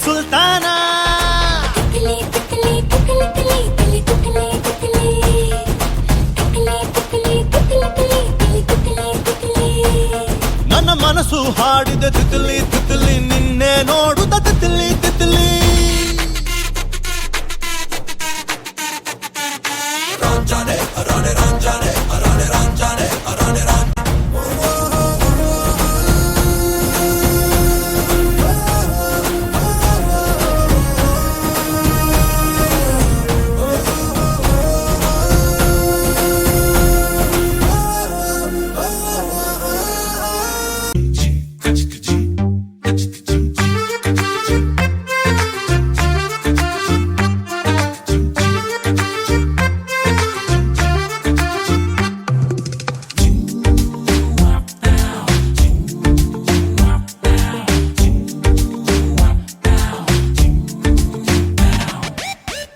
ಸುಲ್ತಾನ. ನನ್ನ ಮನಸ್ಸು ಹಾಡಿದ ತಿತ್ಲಿ ತಿತ್ಲಿ ನಿನ್ನೆ ನೋಡುದ ತಿತ್ಲಿ ತಿತ್ಲಿ. ರಂಜಾನೆ ಅರಾನೆ ರಂಜಾನೆ ಅರಾನೆ ರಂಜಾನೆ ಅರಾನೆ ರಂಜಾನೆ.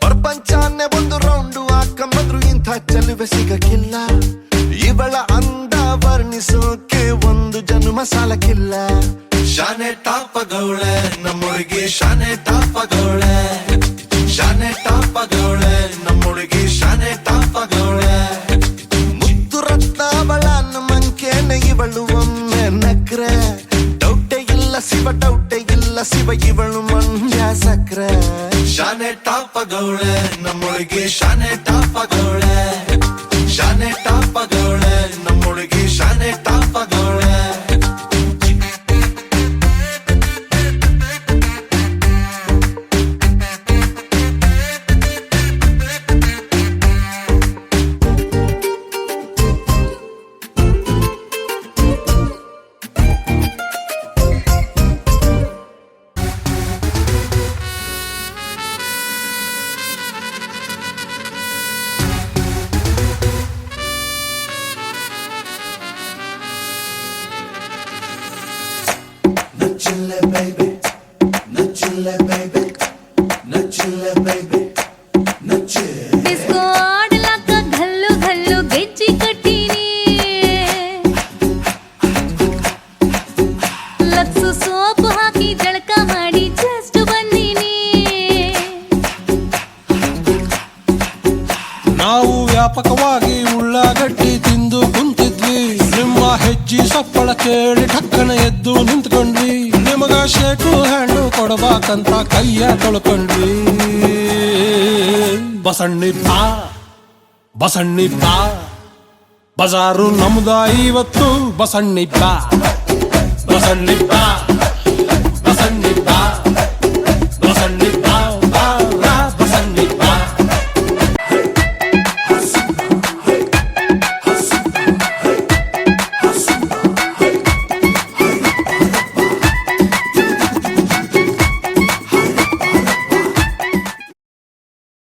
ಪ್ರಪಂಚನೇ ಒಂದು ರೌಂಡು ಹಾಕಂಬಂದ್ರು ಇಂಥ ಚೆಲುವೆ ಸಿಗಕ್ಕಿಲ್ಲ. ಇವಳ ಅಂದ ವರ್ಣಿಸೋಕೆ ಒಂದು ಜನ್ಮ ಸಾಲಕ್ಕಿಲ್ಲ. ಶಾನೆ ಟಾಪಗೌಳೆ ನಮ್ಮೊಳಗೆ ಶಾನೆ ಟಾಪಗೌಳೆ. ಶಾನೆ ಟಾಪಗೌಳೆ ನಮ್ಮೊಳಗೆ ಶಾನೆ ಟಾಪಗೌಳೆ. ಮುತ್ತು ರತ್ನಾವಳ ಮಂಕೇನೆ ಇವಳು ಒಮ್ಮೆ ನಕ್ರೆ. ಡೌಟೆ ಇಲ್ಲ ಶಿವ ಡೌಟೆ ಇಲ್ಲ ಶಿವ ಇವಳು ಮಂಡ್ಯ ಸಕ್ರೆ. ಶಾನೆ ಟಾಪಗೌಳೆ ನಮ್ಮೊಳಗೆ ಶಾನೆ ಟಾಪಗೌಳೆ. ಶಾನೆ ಟಾಪಗೌಳೆ ನಮ್ಮೊಳಗೆ ಶಾನೆ ಟಾಪಗೌಳೆ. Nachule baby, nachule baby, nachule baby, nachule. Disco आडलाक घल्लू घल्लू ಗೆಜ್ಜಿ ಕಟ್ಟಿನಿ. ಲಕ್ಸು ಸೋಪು ಹಾಕಿ ಜಳಕ ಮಾಡಿ ಜಸ್ಟ್ ಬಂದಿನಿ. ನಾವು ವ್ಯಾಪಕವಾಗಿ ಉಳ್ಳಾಗಡ್ಡಿ ತಿಂದು ಕುಂತಿದ್ವಿ. ನಿಮ್ಮ ಹೆಜ್ಜಿ ಸಪ್ಪಳ ಕೇಳಿ ಠಕ್ಕನ ಎದ್ದು ನಿಂತ್ಕೊಂಡ್ವಿ. ನಿಮಗ ಶೇಕು ಹಣ್ಣು ಕೊಡಬೇಕಂತ ಕೈಯ ತೊಳ್ಕೊಂಡ್ವಿ. ಬಸಣ್ಣಿ ಬಾ ಬಸಣ್ಣಿ ಬಾ, ಬಜಾರು ನಮ್ದ ಇವತ್ತು. ಬಸಣ್ಣಿ ಬಾ ಬಸಣ್ಣಿ ಬಾ ಬಸಣ್ಣಿ